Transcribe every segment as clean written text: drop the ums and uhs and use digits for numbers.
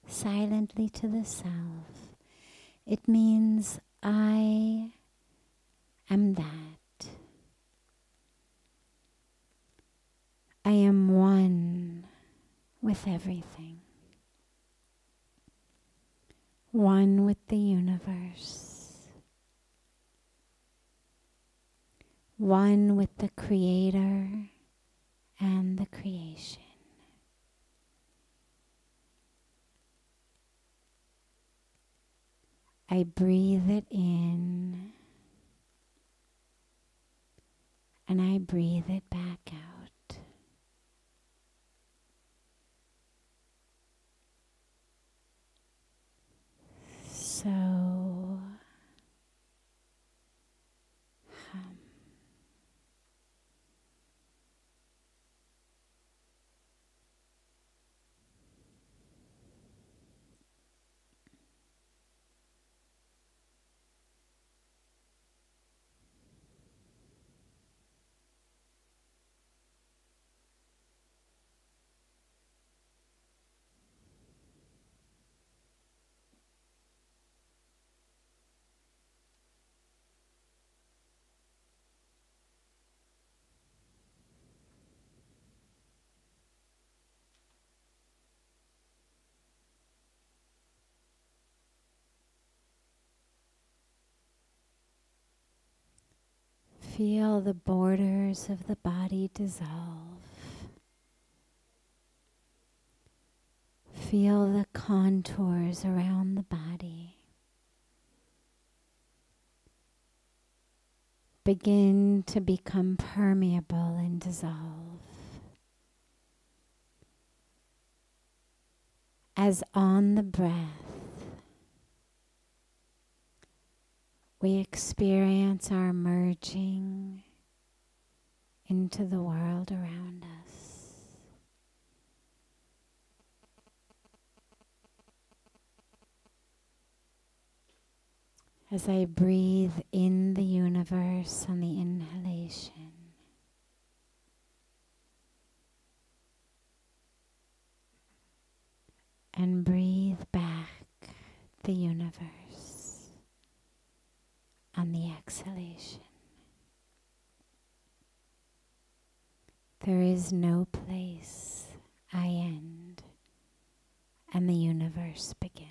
silently to the self. It means I am that. I am one with everything. One with the universe. One with the Creator and the creation. I breathe it in and I breathe it back out. So feel the borders of the body dissolve. Feel the contours around the body. Begin to become permeable and dissolve. As on the breath, we experience our merging into the world around us. As I breathe in the universe on the inhalation, and breathe back the universe on the exhalation. There is no place I end and the universe begins.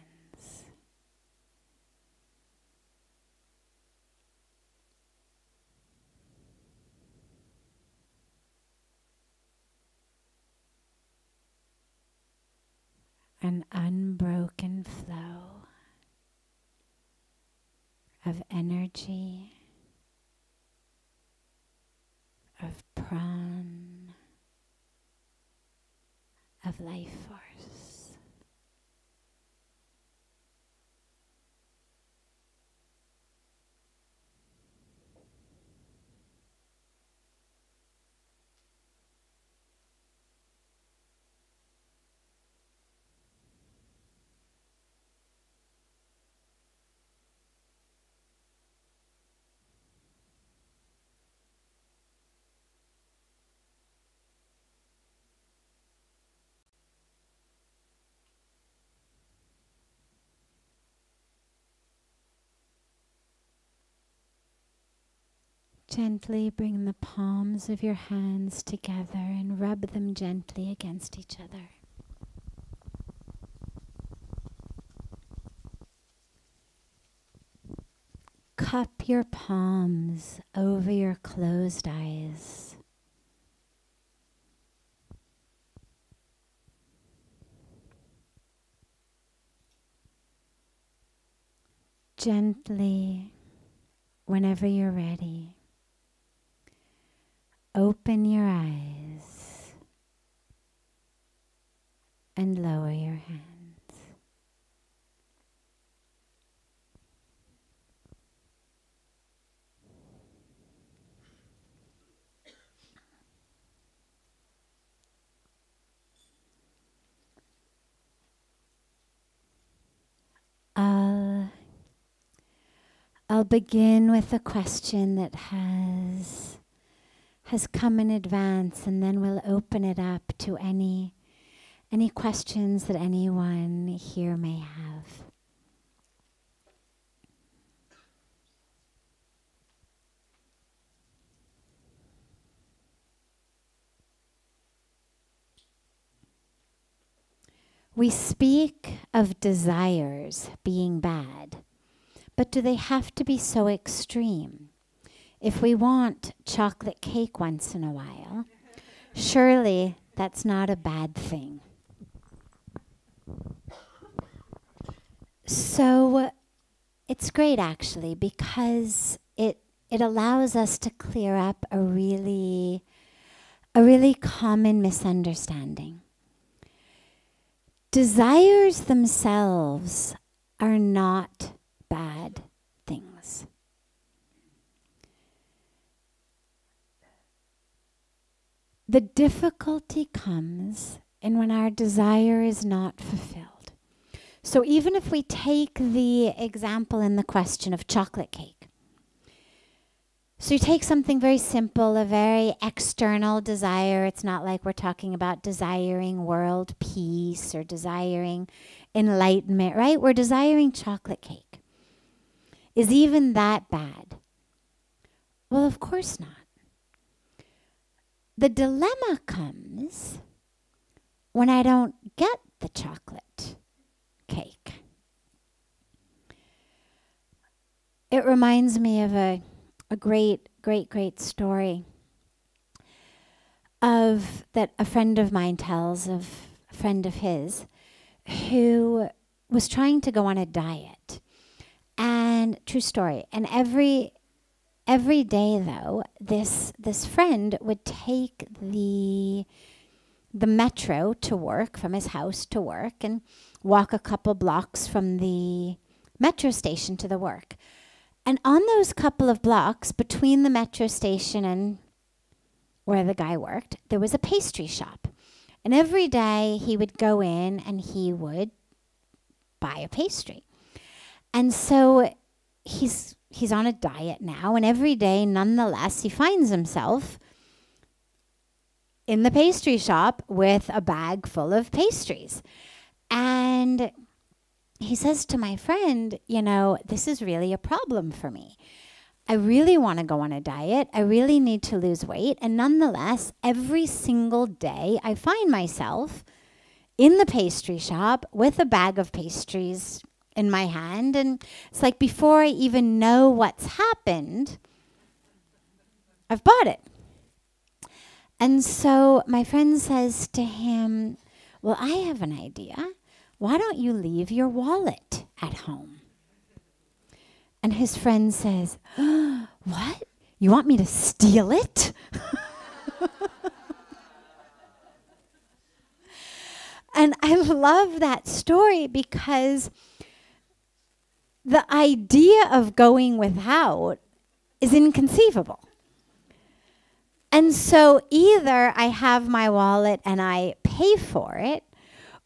An unbroken flow of energy, of pran, of life force. Gently bring the palms of your hands together and rub them gently against each other. Cup your palms over your closed eyes. Gently, whenever you're ready, open your eyes and lower your hands. I'll begin with a question that has come in advance, and then we'll open it up to any Any questions that anyone here may have? We speak of desires being bad, but do they have to be so extreme? If we want chocolate cake once in a while, surely that's not a bad thing. So it's great actually, because it allows us to clear up a really common misunderstanding. Desires themselves are not bad things. The difficulty comes in when our desire is not fulfilled. So even if we take the example in the question of chocolate cake, so you take something very simple, a very external desire. It's not like we're talking about desiring world peace or desiring enlightenment, right? We're desiring chocolate cake. Is even that bad? Well, of course not. The dilemma comes when I don't get the chocolate cake. It reminds me of a great story of that a friend of mine tells of a friend of his who was trying to go on a diet. And true story. And every day though, this friend would take the metro to work, from his house to work, and walk a couple blocks from the metro station to the work. And on those couple of blocks between the metro station and where the guy worked, there was a pastry shop. And every day he would go in and he would buy a pastry. And so he's on a diet now, and every day, nonetheless, he finds himself in the pastry shop with a bag full of pastries. And he says to my friend, you know, this is really a problem for me. I really want to go on a diet. I really need to lose weight. And nonetheless, every single day, I find myself in the pastry shop with a bag of pastries in my hand. And it's like before I even know what's happened, I've bought it. And so my friend says to him, well, I have an idea. Why don't you leave your wallet at home? And his friend says, what? You want me to steal it? And I love that story because the idea of going without is inconceivable. And so either I have my wallet and I pay for it,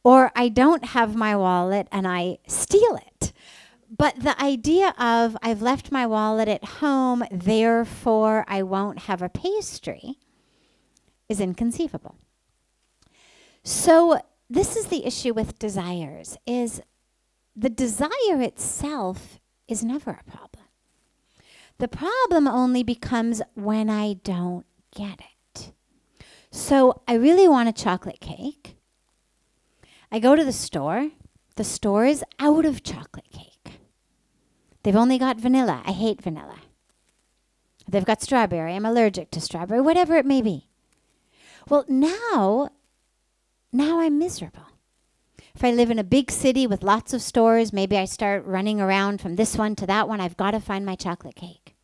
or I don't have my wallet and I steal it. But the idea of I've left my wallet at home, therefore I won't have a pastry, is inconceivable. So this is the issue with desires, is the desire itself is never a problem. The problem only becomes when I don't get it. So I really want a chocolate cake. I go to the store. The store is out of chocolate cake. They've only got vanilla. I hate vanilla. They've got strawberry. I'm allergic to strawberry, whatever it may be. Well, now I'm miserable. If I live in a big city with lots of stores, maybe I start running around from this one to that one. I've got to find my chocolate cake.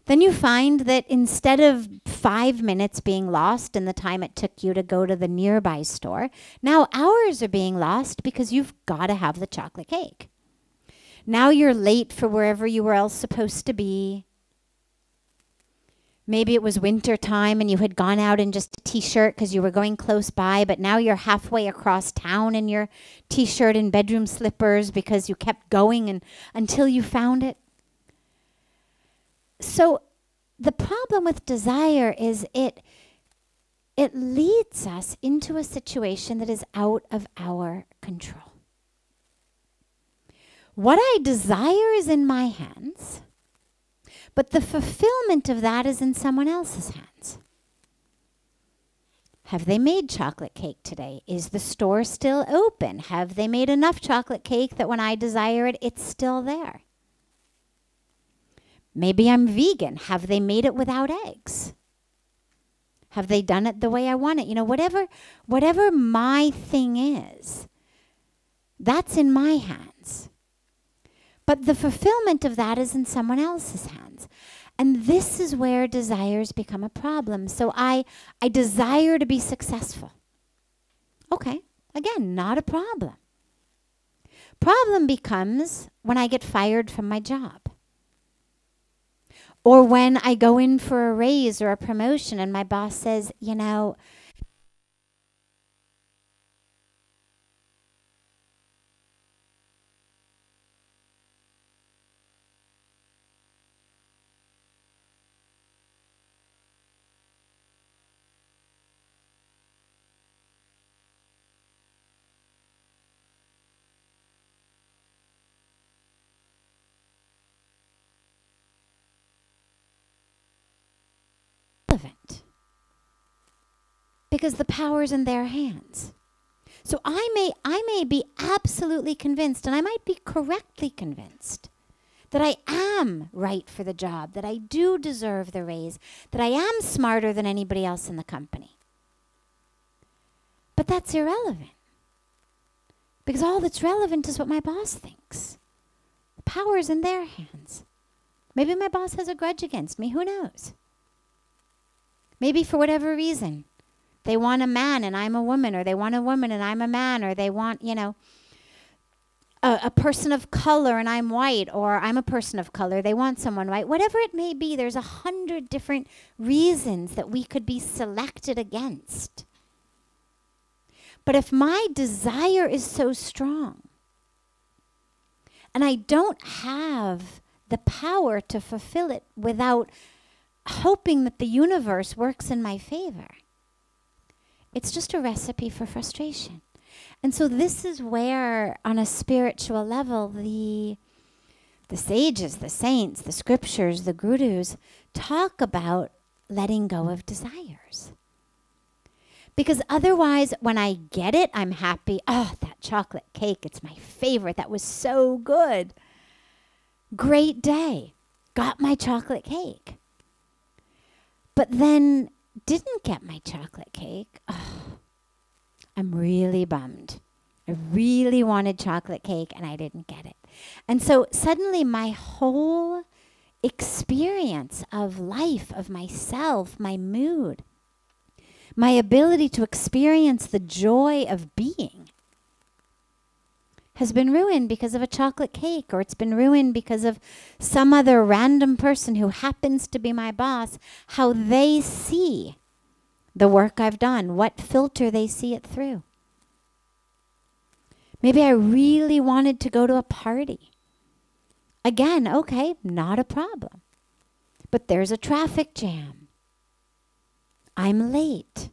Then you find that instead of 5 minutes being lost in the time it took you to go to the nearby store, now hours are being lost because you've got to have the chocolate cake. Now you're late for wherever you were else supposed to be. Maybe it was winter time and you had gone out in just a t-shirt because you were going close by, but now you're halfway across town in your t-shirt and bedroom slippers because you kept going until you found it. So the problem with desire is it it leads us into a situation that is out of our control. What I desire is in my hands, but the fulfillment of that is in someone else's hands. Have they made chocolate cake today? Is the store still open? Have they made enough chocolate cake that when I desire it, it's still there? Maybe I'm vegan. Have they made it without eggs? Have they done it the way I want it? You know, whatever my thing is, that's in my hands. But the fulfillment of that is in someone else's hands. And this is where desires become a problem. So I desire to be successful. Okay, again, not a problem. Problem becomes when I get fired from my job. Or when I go in for a raise or a promotion and my boss says, you know, relevant. Because the power's in their hands. So I may be absolutely convinced, and I might be correctly convinced, that I am right for the job, that I do deserve the raise, that I am smarter than anybody else in the company. But that's irrelevant. Because all that's relevant is what my boss thinks. The power is in their hands. Maybe my boss has a grudge against me. Who knows? Maybe for whatever reason. They want a man and I'm a woman, or they want a woman and I'm a man, or they want, you know, a person of color and I'm white, or I'm a person of color, they want someone white. Whatever it may be, there's 100 different reasons that we could be selected against. But if my desire is so strong, and I don't have the power to fulfill it without hoping that the universe works in my favor, it's just a recipe for frustration. And so this is where, on a spiritual level, the sages, the saints, the scriptures, the gurus talk about letting go of desires. Because otherwise, when I get it, I'm happy. Oh, that chocolate cake, it's my favorite. That was so good. Great day. Got my chocolate cake. But then didn't get my chocolate cake. Oh, I'm really bummed. I really wanted chocolate cake and I didn't get it. And so suddenly my whole experience of life, of myself, my mood, my ability to experience the joy of being has been ruined because of a chocolate cake, or it's been ruined because of some other random person who happens to be my boss, how they see the work I've done, what filter they see it through. Maybe I really wanted to go to a party. Again, okay, not a problem. But there's a traffic jam. I'm late.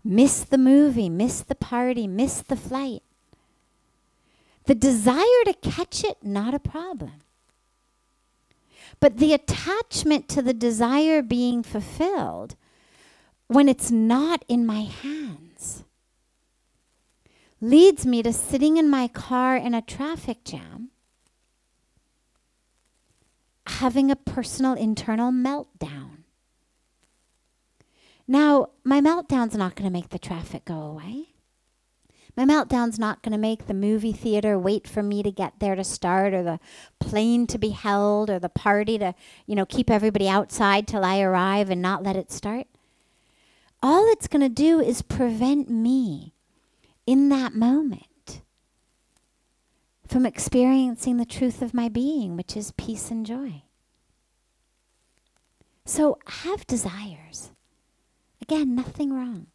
Miss the movie, miss the party, miss the flight. The desire to catch it, not a problem. But the attachment to the desire being fulfilled when it's not in my hands leads me to sitting in my car in a traffic jam, having a personal internal meltdown. Now, my meltdown's not going to make the traffic go away. My meltdown's not going to make the movie theater wait for me to get there to start, or the plane to be held, or the party to, keep everybody outside till I arrive and not let it start. All it's going to do is prevent me in that moment from experiencing the truth of my being, which is peace and joy. So have desires. Again, nothing wrong.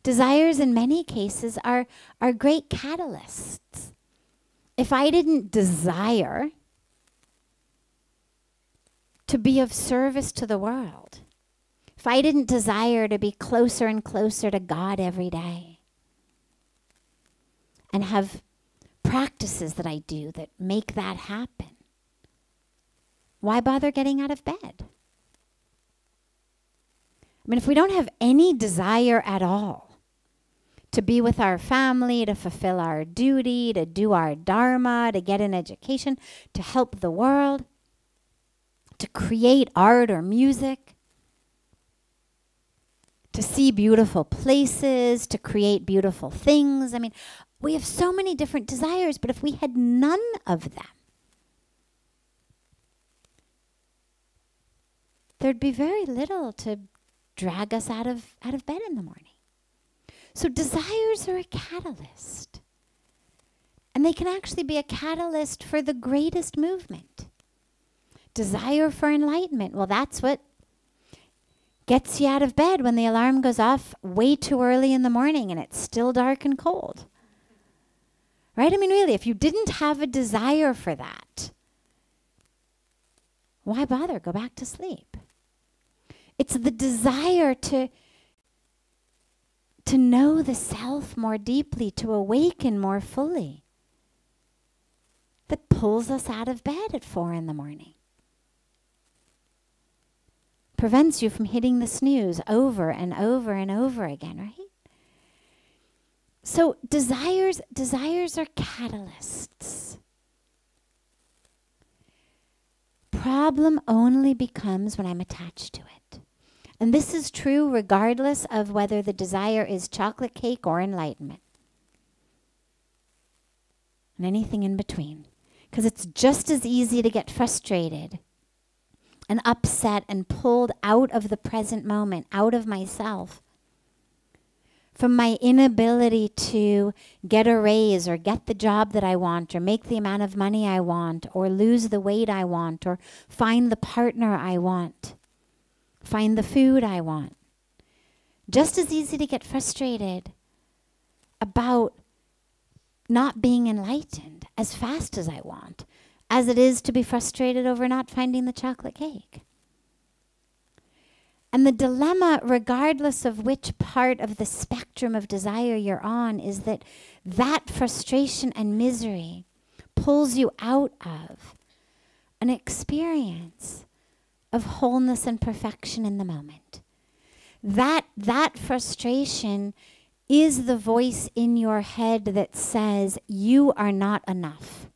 Desires in many cases are great catalysts. If I didn't desire to be of service to the world, if if I didn't desire to be closer and closer to God every day and have practices that I do that make that happen, why bother getting out of bed? I mean, if we don't have any desire at all to be with our family, to fulfill our duty, to do our dharma, to get an education, to help the world, to create art or music, to see beautiful places, to create beautiful things. I mean, we have so many different desires, but if we had none of them, there'd be very little to drag us out of bed in the morning. So desires are a catalyst. And they can actually be a catalyst for the greatest movement. Desire for enlightenment. Well, that's what gets you out of bed when the alarm goes off way too early in the morning and it's still dark and cold. Right? I mean, really, if you didn't have a desire for that, why bother? Go back to sleep. It's the desire to know the self more deeply, to awaken more fully, that pulls us out of bed at 4 in the morning. Prevents you from hitting the snooze over and over and over again, right? So desires are catalysts. Problem only becomes when I'm attached to it. And this is true regardless of whether the desire is chocolate cake or enlightenment. And anything in between. Because it's just as easy to get frustrated and upset and pulled out of the present moment, out of myself, from my inability to get a raise or get the job that I want or make the amount of money I want or lose the weight I want or find the partner I want, find the food I want. Just as easy to get frustrated about not being enlightened as fast as I want as it is to be frustrated over not finding the chocolate cake. And the dilemma, regardless of which part of the spectrum of desire you're on, is that that frustration and misery pulls you out of an experience of wholeness and perfection in the moment. That frustration is the voice in your head that says you are not enough.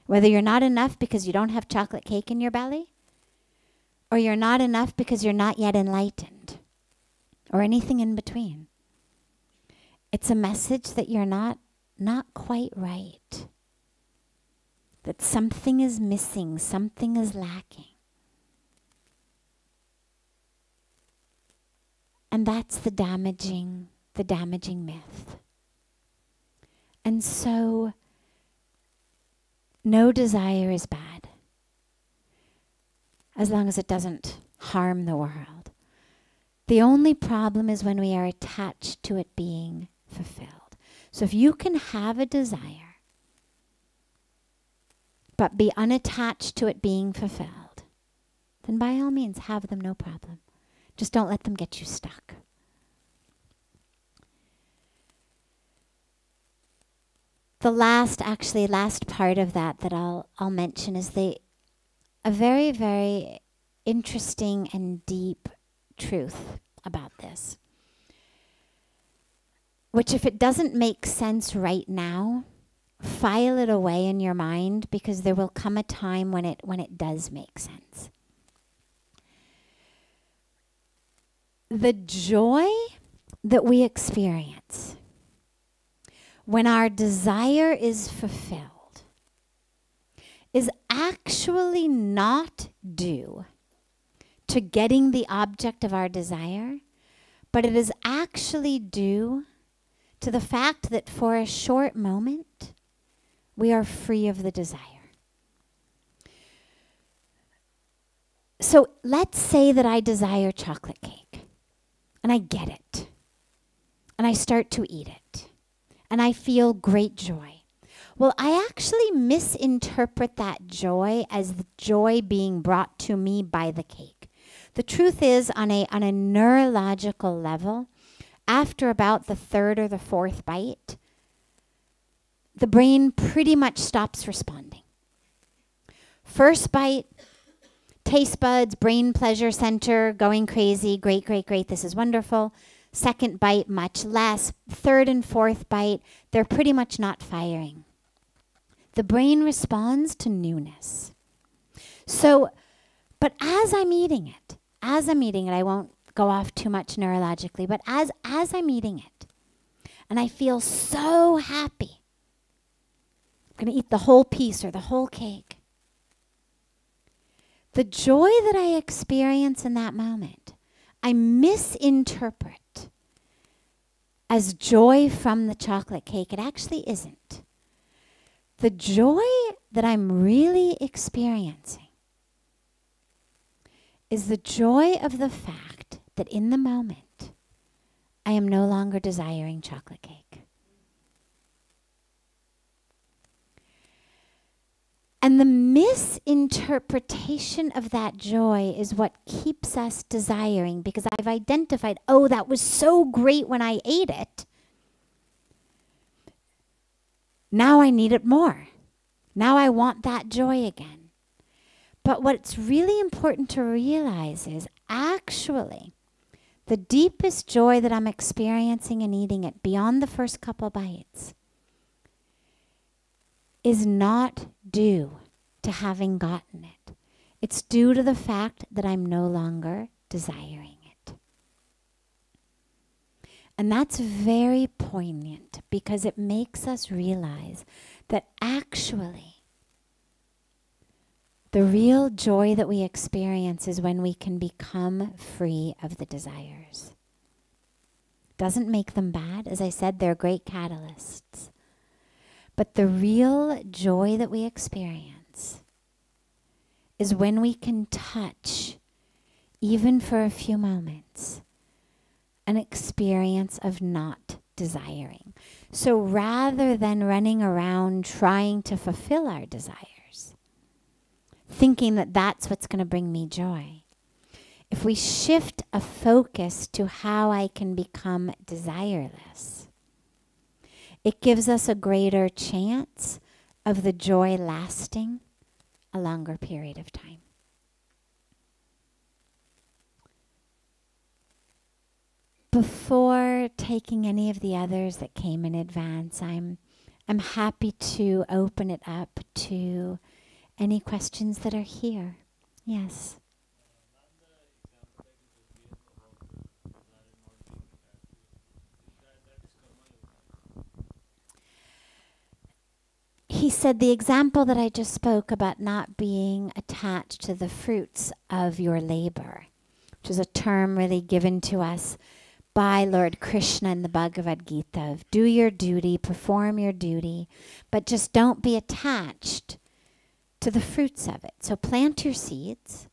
Whether you're not enough because you don't have chocolate cake in your belly, or you're not enough because you're not yet enlightened, or anything in between. It's a message that you're not quite right. That something is missing, something is lacking. And that's the damaging myth. And so, no desire is bad, as long as it doesn't harm the world. The only problem is when we are attached to it being fulfilled. So if you can have a desire, but be unattached to it being fulfilled, then by all means have them, no problem. Just don't let them get you stuck. The last part of that I'll mention is a very, very interesting and deep truth about this, which if it doesn't make sense right now, file it away in your mind, because there will come a time when it does make sense. The joy that we experience when our desire is fulfilled is actually not due to getting the object of our desire, but it is actually due to the fact that for a short moment, we are free of the desire. So let's say that I desire chocolate cake, and I get it, and I start to eat it, and I feel great joy. Well, I actually misinterpret that joy as the joy being brought to me by the cake. The truth is, on a neurological level, after about the third or the fourth bite, the brain pretty much stops responding. First bite, taste buds, brain pleasure center, going crazy, great, great, great, this is wonderful. Second bite, much less. Third and fourth bite, they're pretty much not firing. The brain responds to newness. So, but as I'm eating it, I won't go off too much neurologically, but as I'm eating it, and I feel so happy, I'm going to eat the whole piece or the whole cake. The joy that I experience in that moment, I misinterpret as joy from the chocolate cake. It actually isn't. The joy that I'm really experiencing is the joy of the fact that in the moment, I am no longer desiring chocolate cake. And the misinterpretation of that joy is what keeps us desiring, because I've identified, oh, that was so great when I ate it. Now I need it more. Now I want that joy again. But what's really important to realize is actually the deepest joy that I'm experiencing in eating it beyond the first couple bites is not due to having gotten it. It's due to the fact that I'm no longer desiring it. And that's very poignant because it makes us realize that actually the real joy that we experience is when we can become free of the desires. Doesn't make them bad. As I said, they're great catalysts. But the real joy that we experience is when we can touch, even for a few moments, an experience of not desiring. So rather than running around trying to fulfill our desires, thinking that that's what's going to bring me joy, if we shift a focus to how I can become desireless, it gives us a greater chance of the joy lasting a longer period of time. Before taking any of the others that came in advance, I'm happy to open it up to any questions that are here. Yes. He said the example that I just spoke about not being attached to the fruits of your labor, which is a term really given to us by Lord Krishna in the Bhagavad Gita of do your duty, perform your duty, but just don't be attached to the fruits of it. So plant your seeds,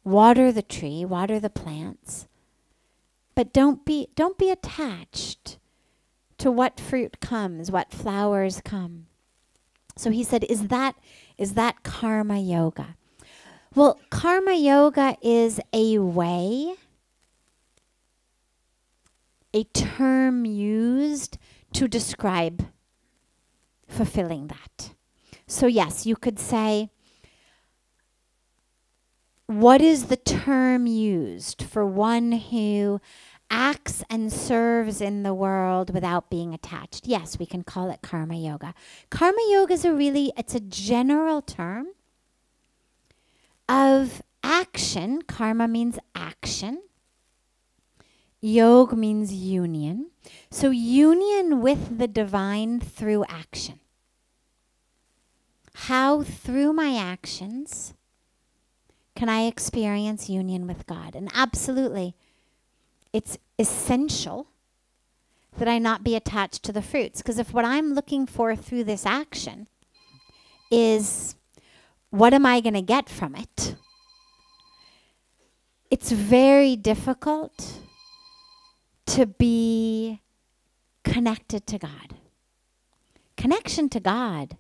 water the tree, water the plants, but don't be attached to what fruit comes, what flowers come. So he said, is that karma yoga? Well, karma yoga is a way, a term used to describe fulfilling that. So yes, you could say, what is the term used for one who acts and serves in the world without being attached? Yes, we can call it karma yoga. Karma yoga is it's a general term of action. Karma means action. Yoga means union. So union with the divine through action. How through my actions can I experience union with God? And absolutely, it's essential that I not be attached to the fruits. Because if what I'm looking for through this action is what am I going to get from it, it's very difficult to be connected to God. Connection to God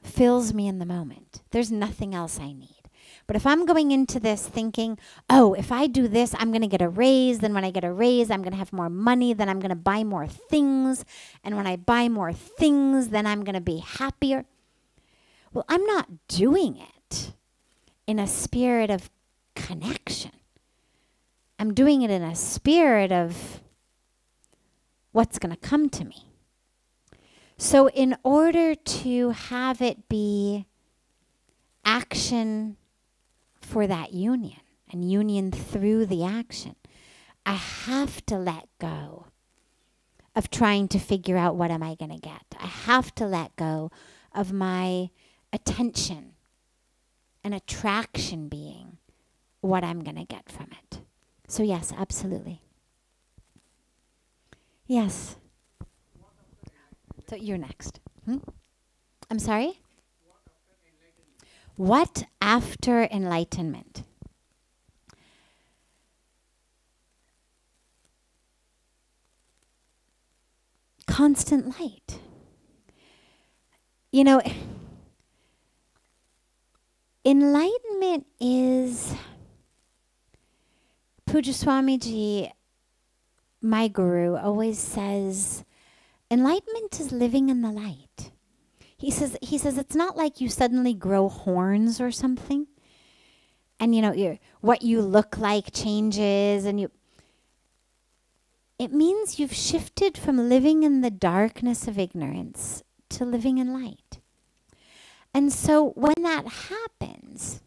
fills me in the moment. There's nothing else I need. But if I'm going into this thinking, oh, if I do this, I'm going to get a raise. Then when I get a raise, I'm going to have more money. Then I'm going to buy more things. And when I buy more things, then I'm going to be happier. Well, I'm not doing it in a spirit of connection. I'm doing it in a spirit of what's going to come to me. So in order to have it be action for that union and union through the action, I have to let go of trying to figure out what am I going to get. I have to let go of my attention and attraction being what I'm going to get from it. So yes, absolutely. Yes. So you're next. I'm sorry? What after enlightenment? Constant light. You know, enlightenment is, Pujya Swamiji, my guru, always says, enlightenment is living in the light. He says it's not like you suddenly grow horns or something, and what you look like changes, and it means you've shifted from living in the darkness of ignorance to living in light. And so when that happens,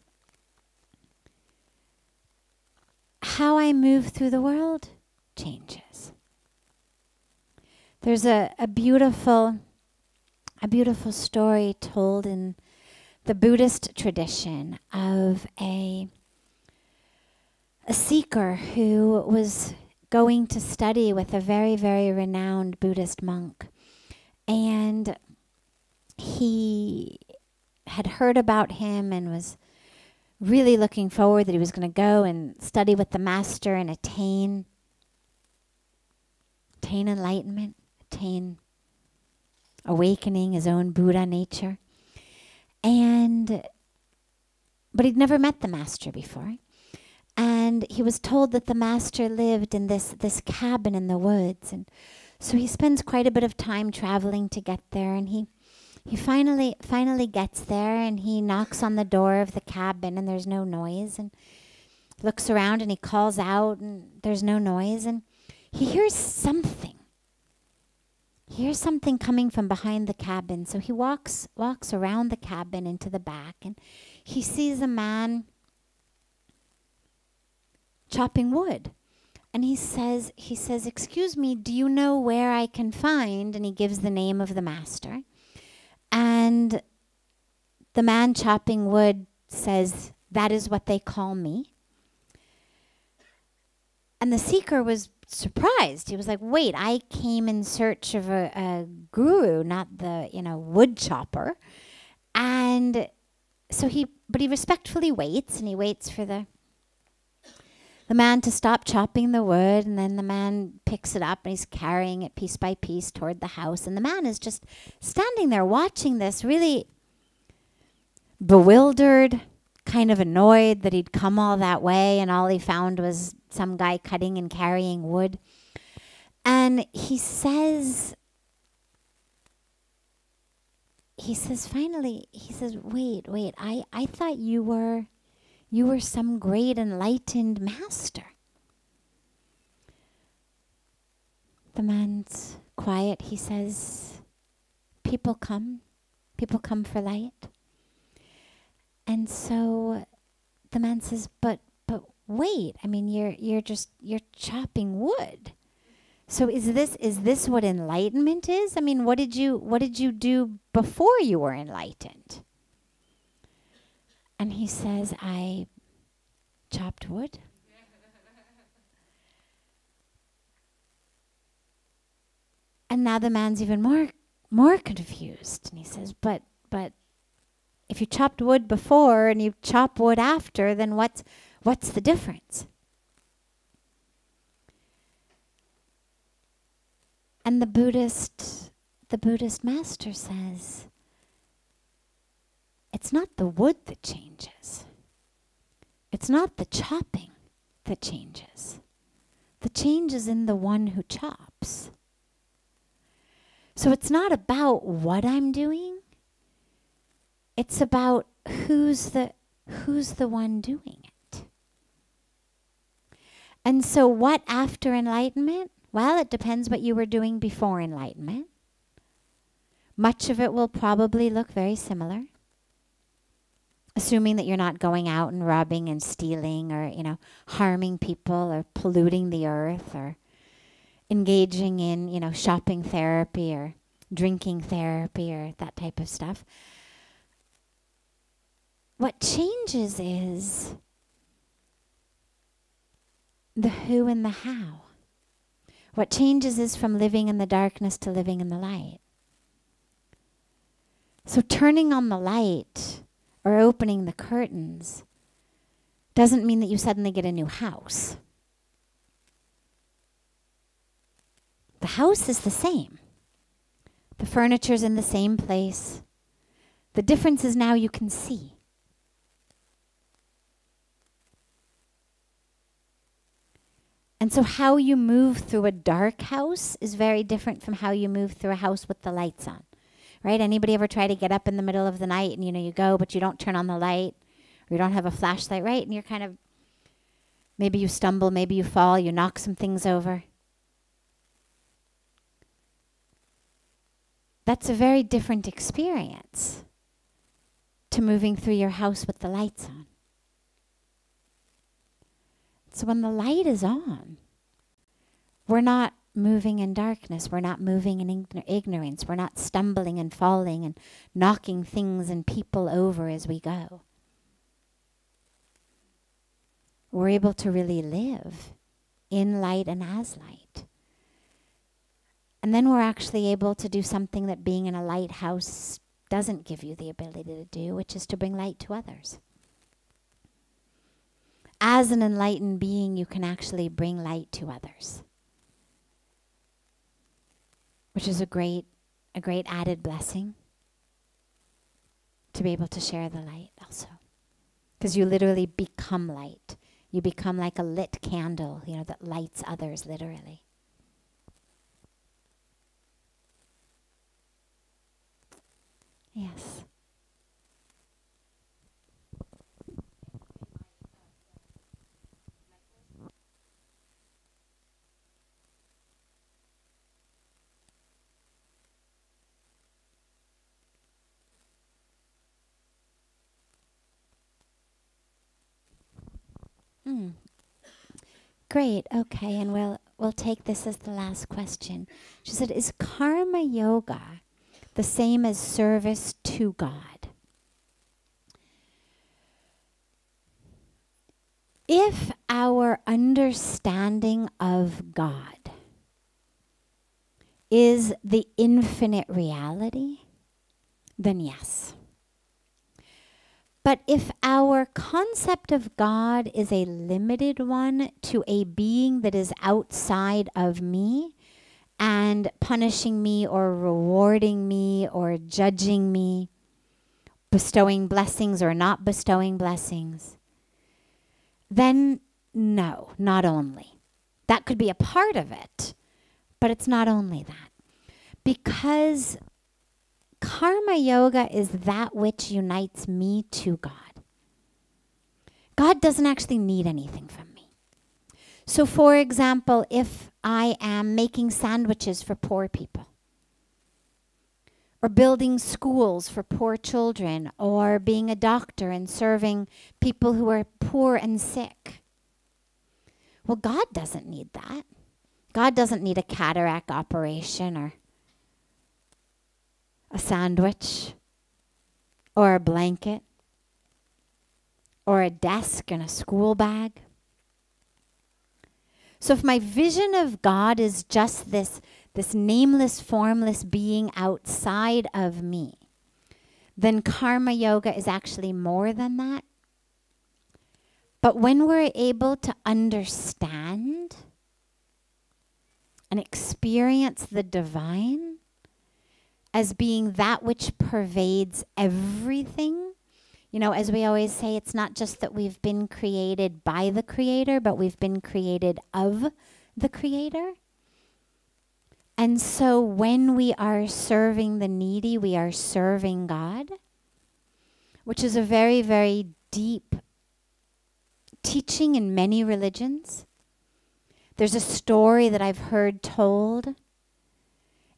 how I move through the world changes. There's a beautiful story told in the Buddhist tradition of a seeker who was going to study with a very, very renowned Buddhist monk. And he had heard about him and was really looking forward that he was going to go and study with the master and attain enlightenment, attain awakening his own Buddha nature. But he'd never met the master before. And he was told that the master lived in this cabin in the woods. And so he spends quite a bit of time traveling to get there. And he finally gets there, and he knocks on the door of the cabin, and there's no noise. And looks around, and he calls out, and there's no noise. And he hears something. He hears something coming from behind the cabin. So he walks around the cabin into the back, and he sees a man chopping wood. And he says, "Excuse me, do you know where I can find?" And he gives the name of the master. And the man chopping wood says, "That is what they call me." And the seeker was surprised. He was like, "Wait, I came in search of a guru, not the, wood chopper." And so he respectfully waits, and he waits for the man to stop chopping the wood, and then the man picks it up, and he's carrying it piece by piece toward the house. And the man is just standing there watching this, really bewildered, kind of annoyed that he'd come all that way, and all he found was some guy cutting and carrying wood. And he says, finally, wait, I thought you were some great enlightened master. The man's quiet. He says, people come for light. And so the man says, but wait, I mean, you're chopping wood. So is this what enlightenment is? I mean, what did you do before you were enlightened? And he says, "I chopped wood." And now the man's even more confused. And he says, but if you chopped wood before and you chop wood after, then what's the difference? And the Buddhist master says, it's not the wood that changes. It's not the chopping that changes. The change is in the one who chops. So it's not about what I'm doing. It's about who's the one doing it. And so what after enlightenment? Well, it depends what you were doing before enlightenment. Much of it will probably look very similar. Assuming that you're not going out and robbing and stealing or, harming people or polluting the earth or engaging in, shopping therapy or drinking therapy or that type of stuff. What changes is the who and the how. What changes is from living in the darkness to living in the light. So turning on the light or opening the curtains doesn't mean that you suddenly get a new house. The house is the same. The furniture's in the same place. The difference is now you can see. And so how you move through a dark house is very different from how you move through a house with the lights on. Right? Anybody ever try to get up in the middle of the night and you go, but you don't turn on the light or you don't have a flashlight, right? And you're kind of, maybe you stumble, maybe you fall, you knock some things over. That's a very different experience to moving through your house with the lights on. So when the light is on, we're not moving in darkness. We're not moving in ignorance. We're not stumbling and falling and knocking things and people over as we go. We're able to really live in light and as light. And then we're actually able to do something that being in a lighthouse doesn't give you the ability to do, which is to bring light to others. As an enlightened being, you can actually bring light to others, which is a great added blessing to be able to share the light also. Because you literally become light. You become like a lit candle, that lights others literally. Yes. Great. Okay, and we'll take this as the last question. She said, "Is karma yoga the same as service to God?" If our understanding of God is the infinite reality, then yes. But if our concept of God is a limited one to a being that is outside of me and punishing me or rewarding me or judging me, bestowing blessings or not bestowing blessings, then no, not only. That could be a part of it, but it's not only that. Because karma yoga is that which unites me to God. God doesn't actually need anything from me. So for example, if I am making sandwiches for poor people, or building schools for poor children, or being a doctor and serving people who are poor and sick, well, God doesn't need that. God doesn't need a cataract operation or a sandwich or a blanket or a desk and a school bag. So if my vision of God is just this nameless, formless being outside of me, then karma yoga is actually more than that. But when we're able to understand and experience the divine as being that which pervades everything, You know, as we always say, it's not just that we've been created by the Creator, but we've been created of the Creator. And so when we are serving the needy, we are serving God, which is a very, very deep teaching in many religions. There's a story that I've heard told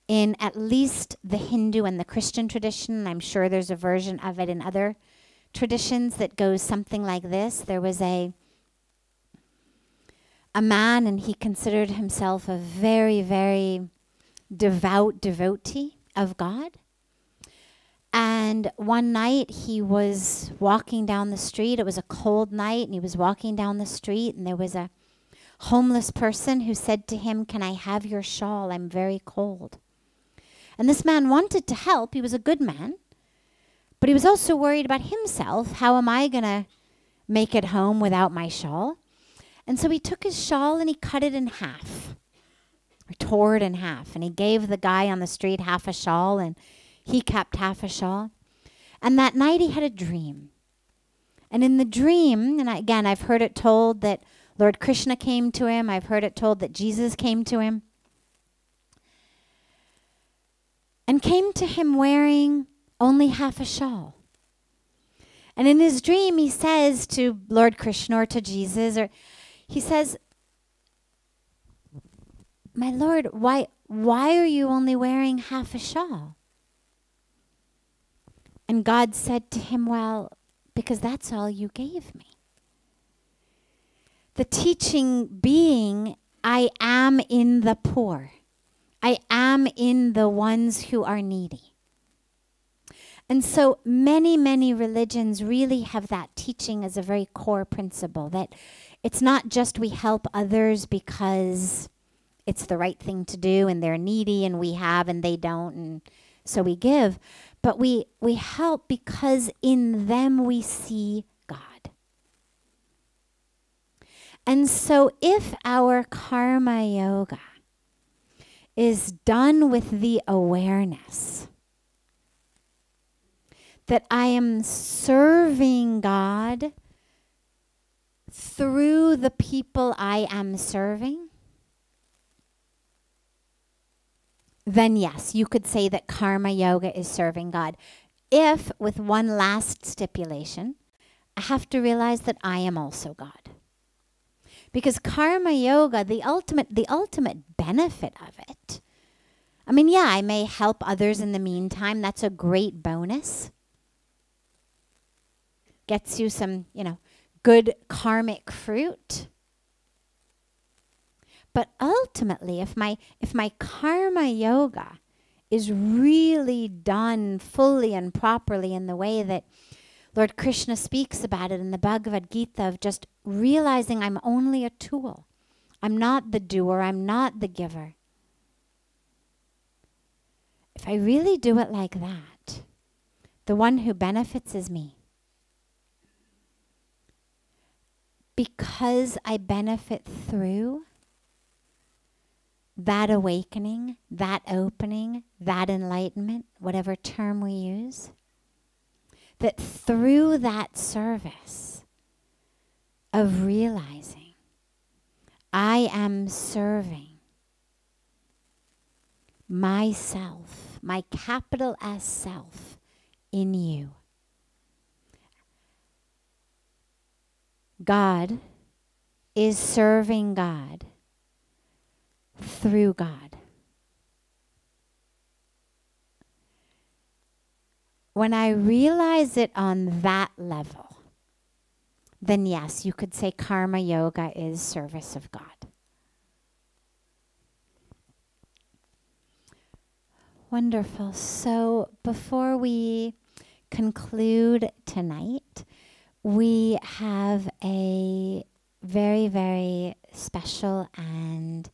in at least the Hindu and the Christian tradition. I'm sure there's a version of it in other traditions that goes something like this. There was a man, and he considered himself a very, very devout devotee of God. And one night he was walking down the street. It was a cold night, and he was walking down the street, and there was a homeless person who said to him, "Can I have your shawl? I'm very cold." And this man wanted to help. He was a good man, but he was also worried about himself. How am I going to make it home without my shawl? And so he took his shawl and he cut it in half, or tore it in half. And he gave the guy on the street half a shawl, and he kept half a shawl. And that night he had a dream. And in the dream, and again, I've heard it told that Lord Krishna came to him. I've heard it told that Jesus came to him. And came to him wearing only half a shawl. And in his dream, he says to Lord Krishna or to Jesus, or he says, "My Lord, why are you only wearing half a shawl?" And God said to him, "Well, because that's all you gave me." The teaching being, I am in the poor. I am in the ones who are needy. And so many, many religions really have that teaching as a very core principle, that it's not just we help others because it's the right thing to do and they're needy and we have and they don't, and so we give, but we help because in them we see God. And so if our karma yoga is done with the awareness that I am serving God through the people I am serving, then yes, you could say that karma yoga is serving God. If, with one last stipulation, I have to realize that I am also God. Because karma yoga, the ultimate benefit of it, I mean, yeah, I may help others in the meantime. That's a great bonus. Gets you some, good karmic fruit. But ultimately, if my karma yoga is really done fully and properly in the way that Lord Krishna speaks about it in the Bhagavad Gita, of just realizing I'm only a tool. I'm not the doer. I'm not the giver. If I really do it like that, the one who benefits is me. Because I benefit through that awakening, that opening, that enlightenment, whatever term we use, that through that service of realizing I am serving myself, my capital S self in you. God is serving God through God. When I realize it on that level, then yes, you could say karma yoga is service of God. Wonderful. So before we conclude tonight, we have a very, very special and